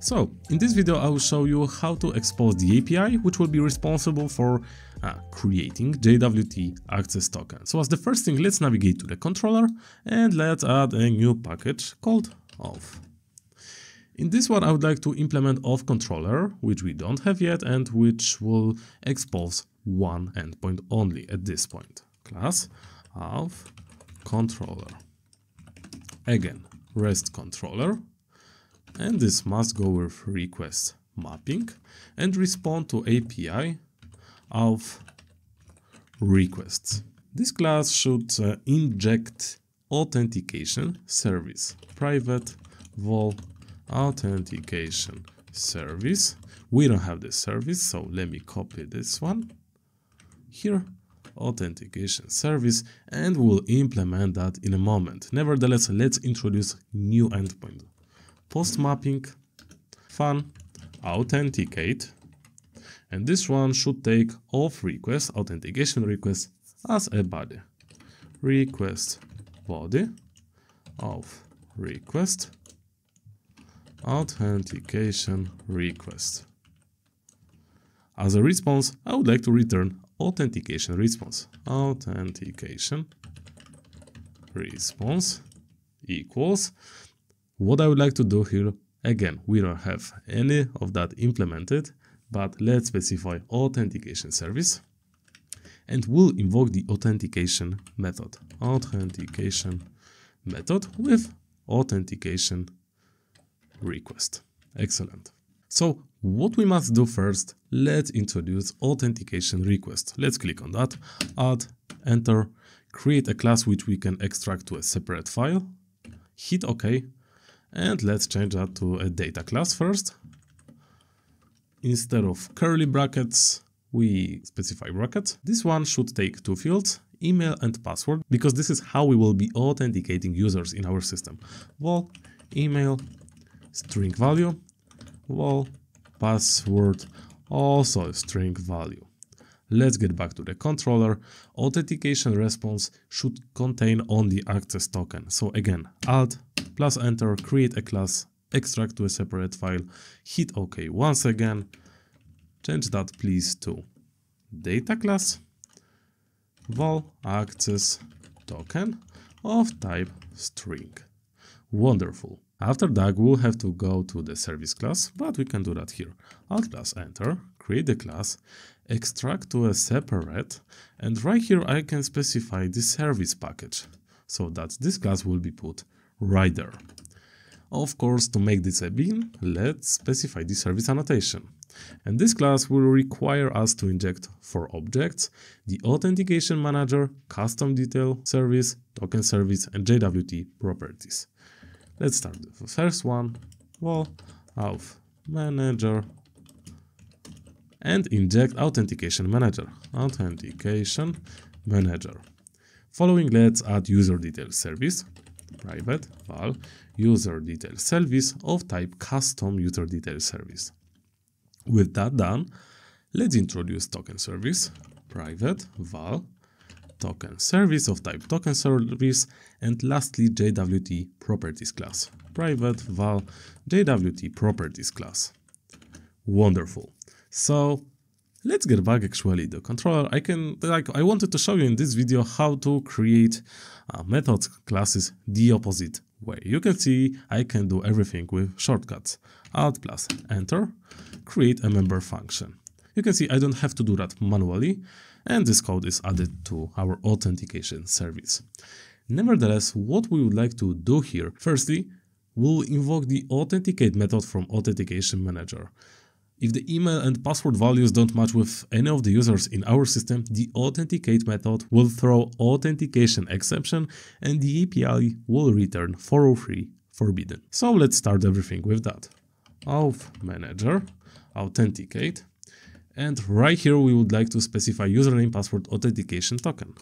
So, in this video I will show you how to expose the API which will be responsible for creating JWT access token. So as the first thing, let's navigate to the controller and let's add a new package called auth. In this one I would like to implement auth controller, which we don't have yet and which will expose one endpoint only at this point. Class auth controller. Again, REST controller. And this must go with request mapping and respond to API auth requests. This class should inject authentication service, private vol authentication service. We don't have this service, so let me copy this one here, authentication service, and we'll implement that in a moment. Nevertheless, let's introduce new endpoint. Post mapping fun authenticate, and this one should take auth request, authentication request as a body. Request body auth request authentication request. As a response, I would like to return authentication response. Authentication response equals. What I would like to do here, again, we don't have any of that implemented, but let's specify authentication service and we'll invoke the authentication method. Authentication method with authentication request. Excellent. So what we must do first, let's introduce authentication request. Let's click on that, add, enter, create a class which we can extract to a separate file, hit OK. And let's change that to a data class first. Instead of curly brackets, we specify brackets. This one should take two fields, email and password, because this is how we will be authenticating users in our system. Vol email string value, vol password also string value. Let's get back to the controller. Authentication response should contain only access token. So again, add plus enter, create a class, extract to a separate file, hit OK once again, change that please to data class, vol access token of type string. Wonderful. After that, we'll have to go to the service class, but we can do that here. Alt plus enter, create the class, extract to a separate, and right here I can specify the service package so that this class will be put right there. Of course, to make this a bean, let's specify the service annotation. And this class will require us to inject 4 objects: the authentication manager, custom detail service, token service, and JWT properties. Let's start with the first one, vol auth manager, and inject authentication manager. Authentication manager. Following, let's add user detail service, private val user detail service of type custom user detail service. With that done, let's introduce token service, private val token service of type token service, and lastly JWT properties class, private val JWT properties class. Wonderful. So let's get back actually the controller. I wanted to show you in this video how to create methods classes the opposite way. You can see I can do everything with shortcuts. Alt plus enter, create a member function. You can see I don't have to do that manually, and this code is added to our authentication service. Nevertheless, what we would like to do here, firstly, we'll invoke the authenticate method from authentication manager. If the email and password values don't match with any of the users in our system, the authenticate method will throw authentication exception and the API will return 403 forbidden. So let's start everything with that. Auth manager, authenticate, and right here we would like to specify username password authentication token.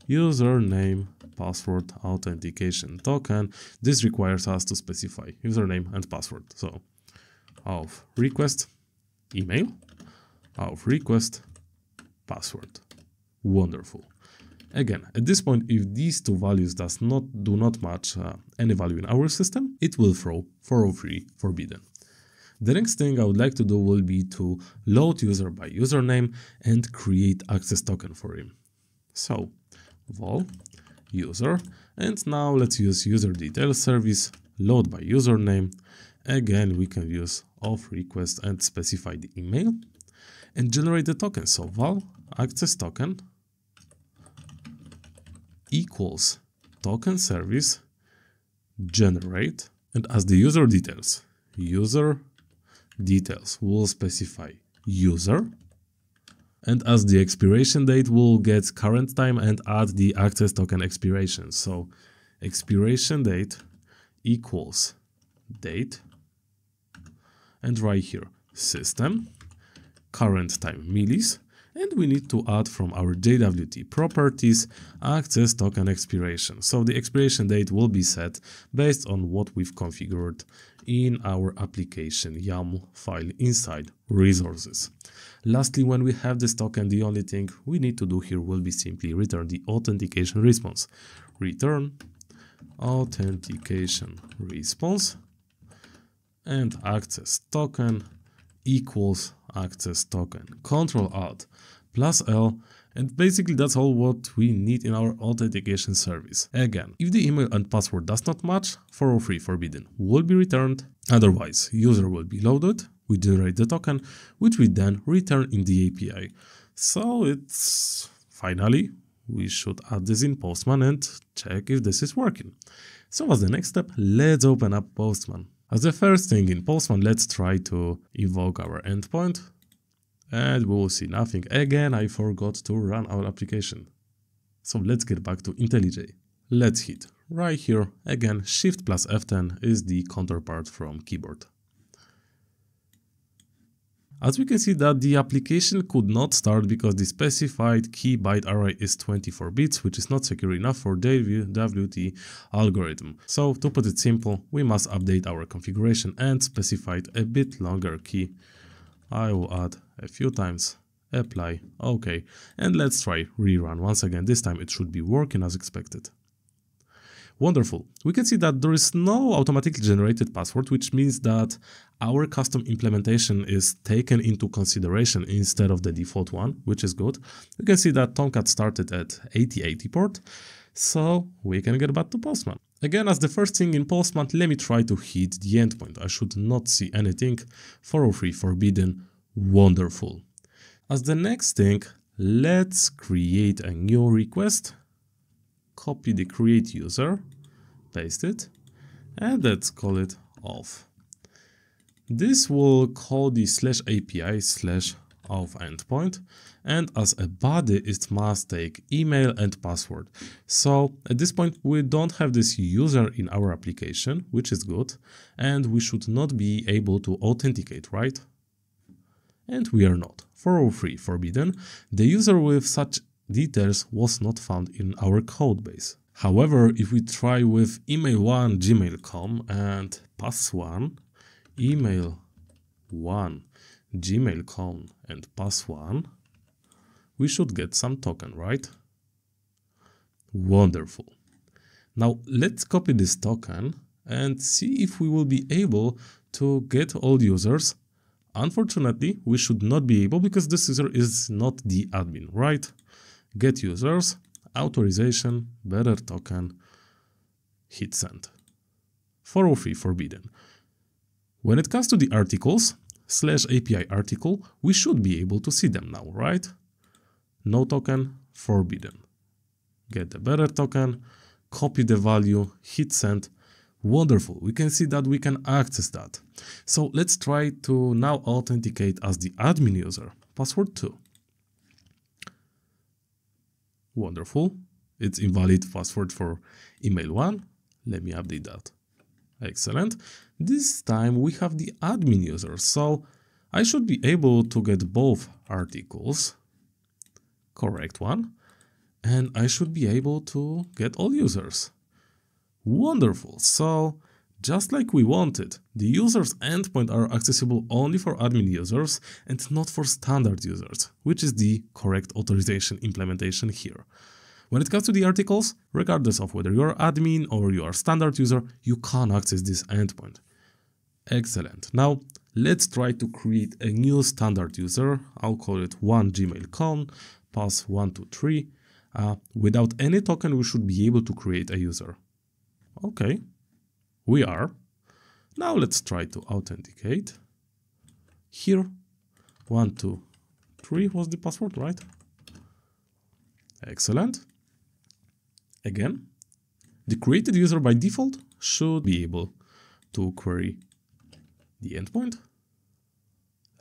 Username password authentication token. This requires us to specify username and password. So auth request email, auth request password. Wonderful. Again, at this point, if these two values do not match any value in our system, it will throw 403 forbidden. The next thing I would like to do will be to load user by username and create access token for him. So vol user, and now let's use user details service, load by username. Again, we can use auth request and specify the email and generate the token. So val access token equals token service generate, and as the user details will specify user, and as the expiration date will get current time and add the access token expiration. So expiration date equals date, and right here system current time millis, and we need to add from our JWT properties access token expiration. So the expiration date will be set based on what we've configured in our application YAML file inside resources. Lastly, when we have this token, the only thing we need to do here will be simply return the authentication response. Return authentication response, and access token equals access token. Control Alt plus L, and basically that's all what we need in our authentication service. Again, if the email and password does not match, 403 forbidden will be returned. Otherwise, user will be loaded. We generate the token, which we then return in the API. So it's finally, we should add this in Postman and check if this is working. So as the next step, let's open up Postman. As the first thing in Postman, let's try to invoke our endpoint, and we will see nothing. Again, I forgot to run our application. So let's get back to IntelliJ. Let's hit right here. Again, Shift plus F10 is the counterpart from keyboard. As we can see that the application could not start because the specified key byte array is 24 bits, which is not secure enough for JWT algorithm. So to put it simple, we must update our configuration and specify a bit longer key. I will add a few times, apply, OK, and let's try rerun once again. This time it should be working as expected. Wonderful. We can see that there is no automatically generated password, which means that our custom implementation is taken into consideration instead of the default one, which is good. We can see that Tomcat started at 8080 port, so we can get back to Postman. Again, as the first thing in Postman, let me try to hit the endpoint. I should not see anything. 403 forbidden. Wonderful. As the next thing, let's create a new request. Copy the create user, paste it, and let's call it auth. This will call the /API/auth endpoint, and as a body it must take email and password. So at this point we don't have this user in our application, which is good, and we should not be able to authenticate, right? And we are not. 403 forbidden. The user with such details was not found in our code base. However, if we try with email1 gmail.com and pass1 email1 gmail.com and pass1, we should get some token, right? Wonderful. Now let's copy this token and see if we will be able to get all users. Unfortunately, we should not be able because this user is not the admin, right? Get users, authorization, better token, hit send. 403 forbidden. When it comes to the articles, /API article, we should be able to see them now, right? No token, forbidden. Get the better token, copy the value, hit send. Wonderful, we can see that we can access that. So let's try to now authenticate as the admin user, password 2. Wonderful, it's invalid password for email 1. Let me update that. Excellent. This time we have the admin user, so I should be able to get both articles, correct one, and I should be able to get all users. Wonderful, so just like we wanted, the user's endpoint are accessible only for admin users and not for standard users, which is the correct authorization implementation here. When it comes to the articles, regardless of whether you're admin or you are standard user, you can access this endpoint. Excellent. Now, Let's try to create a new standard user. I'll call it 1gmail.com, pass 123. Without any token, we should be able to create a user. Okay, we are. Now let's try to authenticate. Here, 123 was the password, right? Excellent. Again, the created user by default should be able to query the endpoint.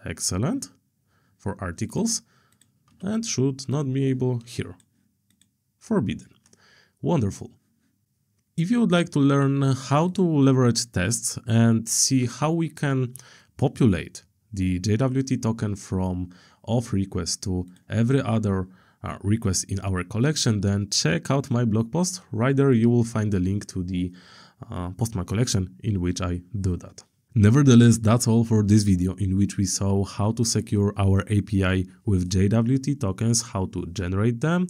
Excellent. For articles, and should not be able here. Forbidden. Wonderful. If you would like to learn how to leverage tests and see how we can populate the JWT token from auth request to every other request in our collection, then check out my blog post. Right there you will find the link to the Postman collection in which I do that. Nevertheless, that's all for this video, in which we saw how to secure our API with JWT tokens, how to generate them,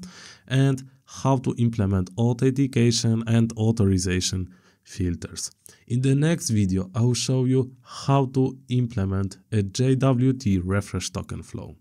and how to implement authentication and authorization filters. In the next video, I will show you how to implement a JWT refresh token flow.